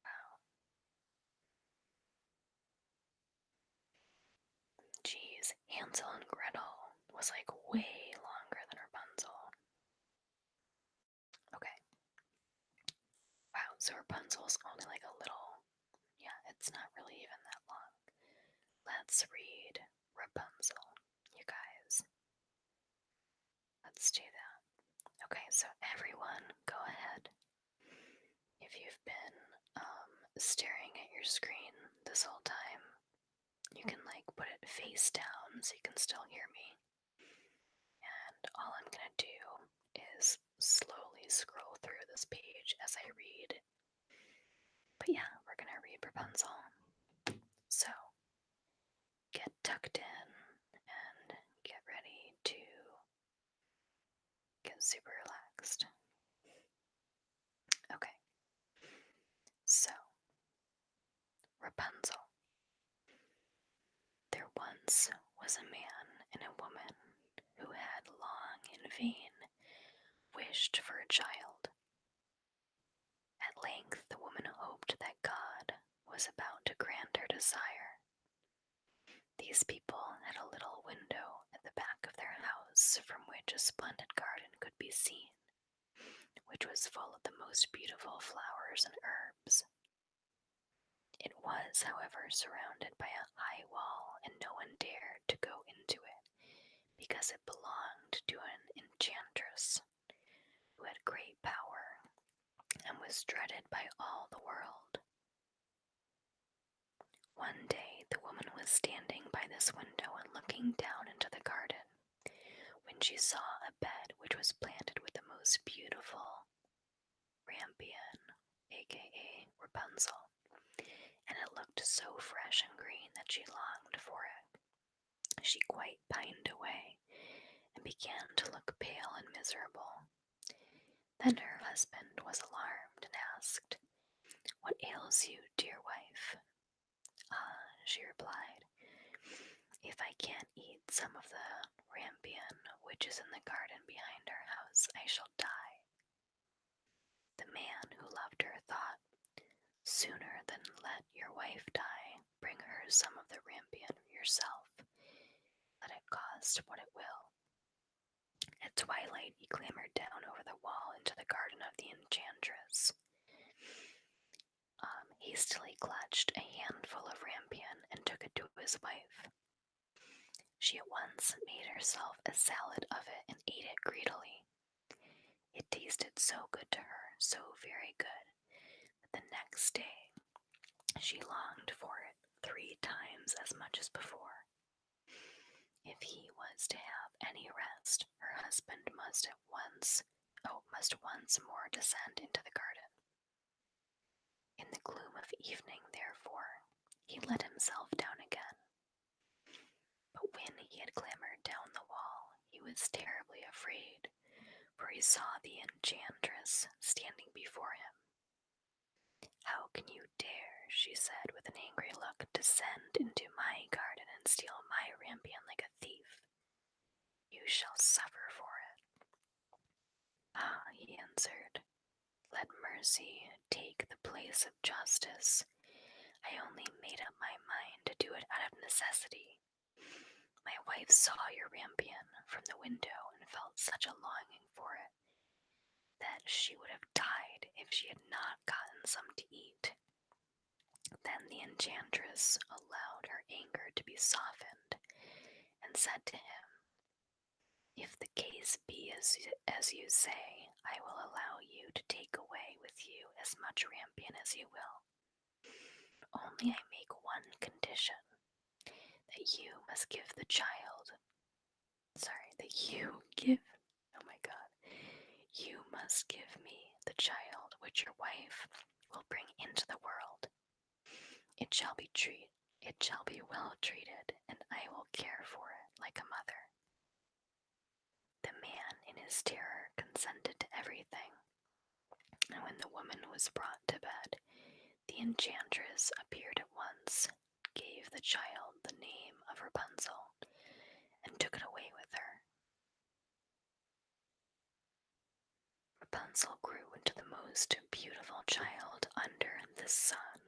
Speaker 1: Wow. Jeez, Hansel and Gretel was like way longer than Rapunzel. Okay. Wow, so Rapunzel's only like a little. Yeah, it's not really even that long. Let's read Rapunzel, you guys. Let's do that. Okay, so everyone, go ahead. If you've been staring at your screen this whole time, you can like put it face down so you can still hear me. And all I'm gonna do is slowly scroll through this page as I read. But yeah, we're gonna read Rapunzel. So get tucked in and get ready to get super relaxed. Okay. So, Rapunzel. There once was a man and a woman who had long in vain wished for a child. At length the woman hoped that God was about to grant her desire. These people had a little window at the back of their house from which a splendid garden could be seen, which was full of the most beautiful flowers and herbs. It was, however, surrounded by a high wall, and no one dared to go as it belonged to an enchantress who had great power and was dreaded by all the world. One day the woman was standing by this window and looking down into the garden when she saw a bed which was planted with the most beautiful rampion, aka Rapunzel, and it looked so fresh and green that she longed for it. She quite pined away and began to look pale and miserable. Then her husband was alarmed and asked, "What ails you, dear wife?" "Ah," she replied, "if I can't eat some of the rampion which is in the garden behind our house, I shall die." The man who loved her thought, "Sooner than let your wife die, bring her some of the rampion yourself, let it cost what it will." At twilight he clambered down over the wall into the garden of the enchantress. Hastily clutched a handful of rampion and took it to his wife. She at once made herself a salad of it and ate it greedily. It tasted so good to her, so very good, that the next day she longed for it 3 times as much as before. If he was to have any rest, her husband must once more descend into the garden. In the gloom of evening, therefore, he let himself down again. But when he had clambered down the wall, he was terribly afraid, for he saw the enchantress standing before him. "How can you dare," she said with an angry look, "descend into my garden and steal my rampion like a thief? You shall suffer for it." "Ah," he answered, "let mercy take the place of justice. I only made up my mind to do it out of necessity. My wife saw your rampion from the window and felt such a longing for it that she would have died if she had not gotten some to eat." Then the enchantress allowed her anger to be softened and said to him, "If the case be as you say, I will allow you to take away with you as much rampion as you will. Only I make one condition, that you must give the child, you must give me the child which your wife will bring into the world. It shall be well treated, and I will care for it like a mother." The man, in his terror, consented to everything, and when the woman was brought to bed, the enchantress appeared at once, gave the child the name of Rapunzel, and took it away with her. Rapunzel grew into the most beautiful child under the sun.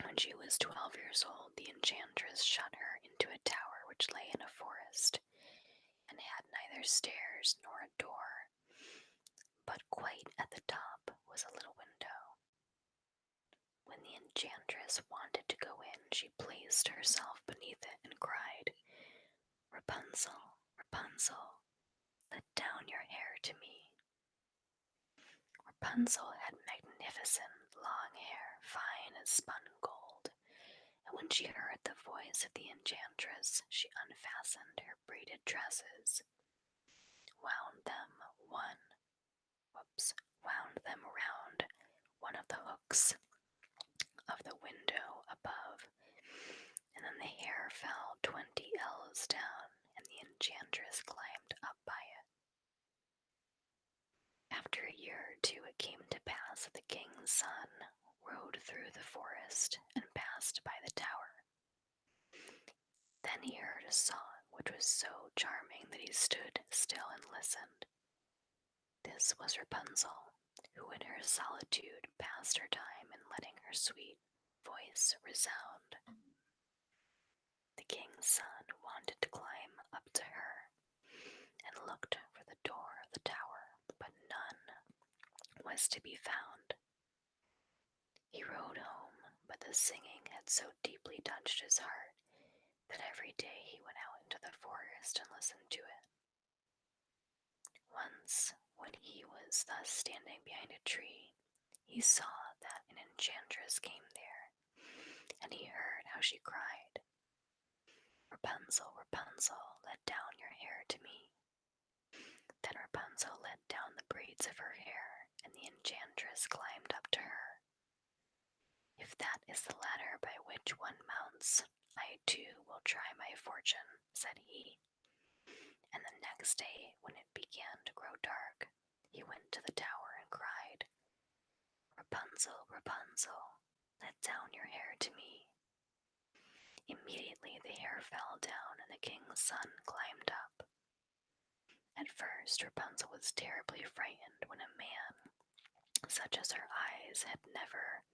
Speaker 1: When she was 12 years old, the enchantress shut her into a tower which lay in a forest, and had neither stairs nor a door, but quite at the top was a little window. When the enchantress wanted to go in, she placed herself beneath it and cried, "Rapunzel, Rapunzel, let down your hair to me." Rapunzel had magnificent long hair, fine as spun gold, and when she heard the voice of the enchantress, she unfastened her braided tresses, wound them round one of the hooks of the window above, and then the hair fell 20 ells down, and the enchantress climbed up by it. After a year or 2, it came to pass that the king's son rode through the forest and passed by the tower. Then he heard a song which was so charming that he stood still and listened. This was Rapunzel, who in her solitude passed her time in letting her sweet voice resound. The king's son wanted to climb up to her, and looked for the door of the tower, but none was to be found. He rode home, but the singing had so deeply touched his heart that every day he went out into the forest and listened to was thus standing behind a tree, he saw that an enchantress came there, and he heard how she cried, "Rapunzel, Rapunzel, let down your hair to me." Then Rapunzel let down the braids of her hair, and the enchantress climbed up to her. "If that is the ladder by which one mounts, I too will try my fortune," said he. And the next day, when it began to grow dark, he went to the tower and cried, "Rapunzel, Rapunzel, let down your hair to me." Immediately the hair fell down and the king's son climbed up. At first Rapunzel was terribly frightened when a man, such as her eyes had never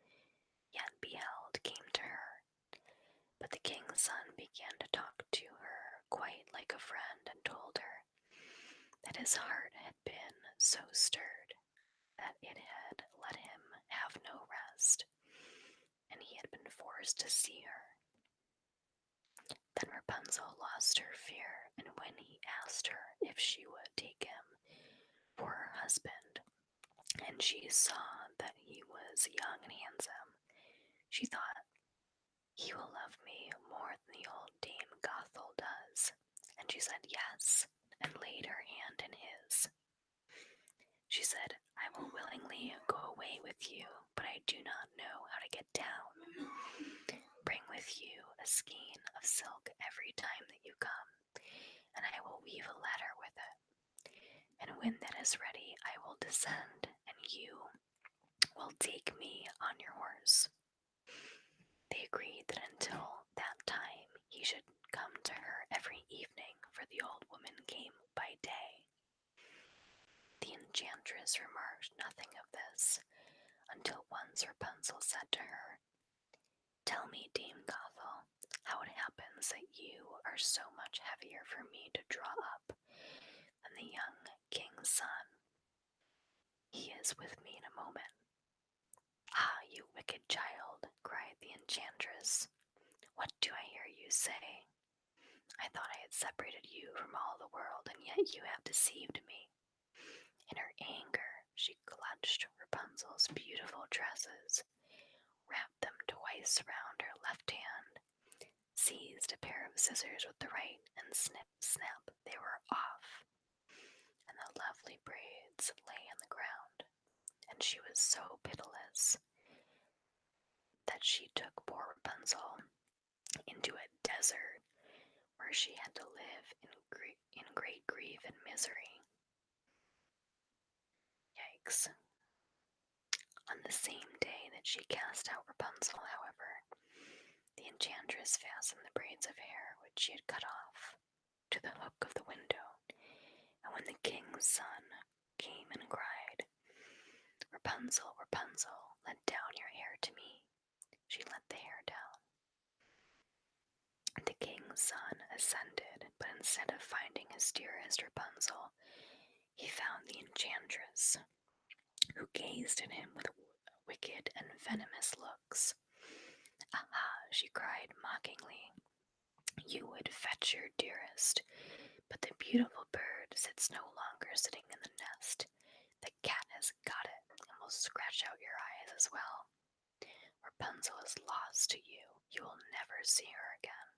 Speaker 1: yet beheld, came to her. But the king's son began to talk to her quite like a friend and told her that his heart had been so stirred that it had let him have no rest, and he had been forced to see her. Then Rapunzel lost her fear, and when he asked her if she would take him for her husband, and she saw that he was young and handsome, she thought, "He will love me more than the old Dame Gothel does," and she said yes, and laid her hand in his. She said, "I will willingly go away with you, but I do not know how to get down. Bring with you a skein of silk every time that you come, and I will weave a ladder with it. And when that is ready, I will descend, and you will take me on your horse." They agreed that until that time he should come to her every evening, for the old woman came by day. The enchantress remarked nothing of this, until once Rapunzel said to her, "Tell me, Dame Gothel, how it happens that you are so much heavier for me to draw up than the young king's son. He is with me in a moment." "Ah, you wicked child," cried the enchantress, "what do I hear you say? I thought I had separated you from all the world, and yet you have deceived me." In her anger, she clutched Rapunzel's beautiful tresses, wrapped them twice around her left hand, seized a pair of scissors with the right, and snip, snap, they were off, and the lovely braids lay on the ground. And she was so pitiless that she took poor Rapunzel into a desert where she had to live in great grief and misery. Yikes. On the same day that she cast out Rapunzel, however, the enchantress fastened the braids of hair which she had cut off to the hook of the window, and when the king's son came and cried, "Rapunzel, Rapunzel, let down your hair to me," she let the hair down. The king's son ascended, but instead of finding his dearest Rapunzel, he found the enchantress, who gazed at him with wicked and venomous looks. "Aha," she cried mockingly, "you would fetch your dearest, but the beautiful bird sits no longer sitting in the nest. The cat has got it, and will scratch out your eyes as well. Rapunzel is lost to you. You will never see her again."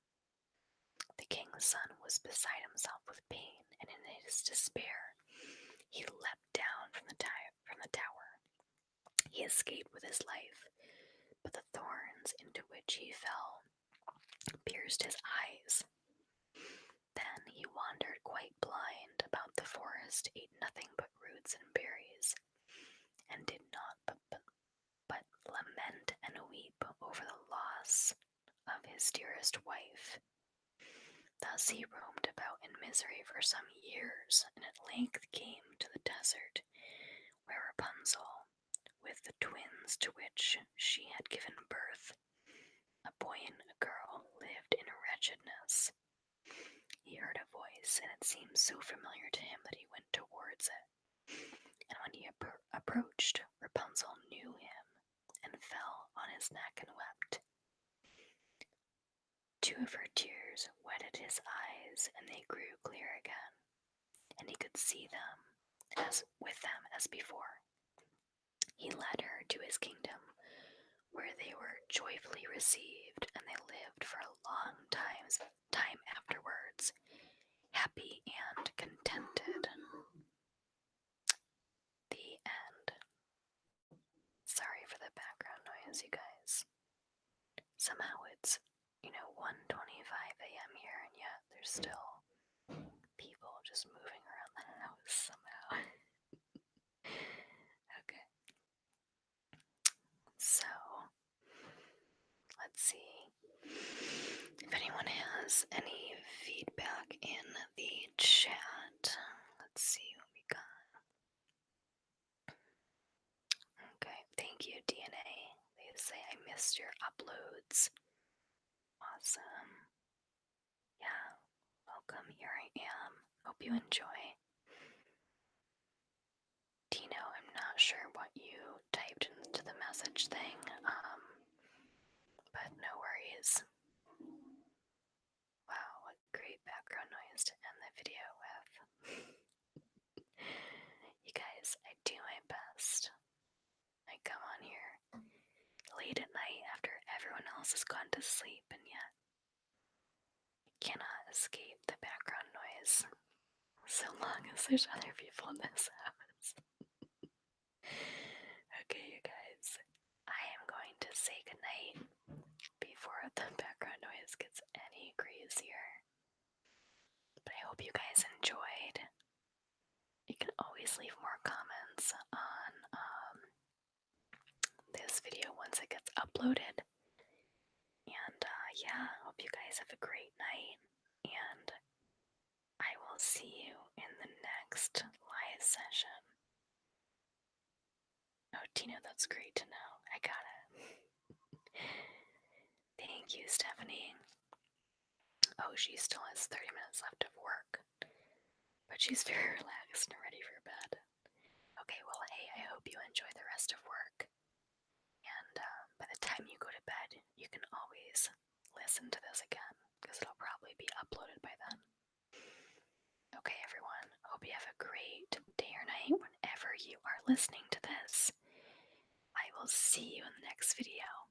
Speaker 1: The king's son was beside himself with pain, and in his despair he leapt down from the tower. He escaped with his life, but the thorns into which he fell pierced his eyes. Then he wandered quite blind about the forest, ate nothing but roots and berries, and did not but lament and weep over the loss of his dearest wife. Thus he roamed about in misery for some years, and at length came to the desert, where Rapunzel, with the twins to which she had given birth, a boy and a girl, lived in wretchedness. He heard a voice, and it seemed so familiar to him that he went towards it. And when he approached, Rapunzel knew him, and fell on his neck and wept. Two of her tears wetted his eyes, and they grew clear again, and he could see them, with them as before. He led her to his kingdom, where they were joyfully received, and they lived for a long time afterwards, happy and contented. The end. Sorry for the background noise, you guys. Somehow it's, 1:25 a.m. here, and yet there's still people just moving around the house somehow. Okay. So, let's see if anyone has any feedback in the chat. Let's see what we got. Okay, thank you, DNA. They say I missed your uploads. Awesome. Yeah, welcome. Here I am. Hope you enjoy. Tino, I'm not sure what you typed into the message thing, but no worries. Wow, what great background noise to end the video with. You guys, I do my best. I come on here late at night after everyone else has gone to sleep, and yet I cannot escape the background noise so long as there's other people in this house. Okay, you guys, I am going to say goodnight before the background noise gets any crazier. But I hope you guys enjoyed. You can always leave more comments on this video once it gets uploaded. And yeah, hope you guys have a great night. And I will see you in the next live session. Oh, Tina, that's great to know. I got it. Thank you, Stephanie. Oh, she still has 30 minutes left of work, but she's very relaxed and ready for bed. Okay, well, hey, I hope you enjoy the rest of work. And by the time you go to bed, you can always listen to this again, because it'll probably be uploaded by then. Okay, everyone, hope you have a great day or night whenever you are listening to this. I will see you in the next video.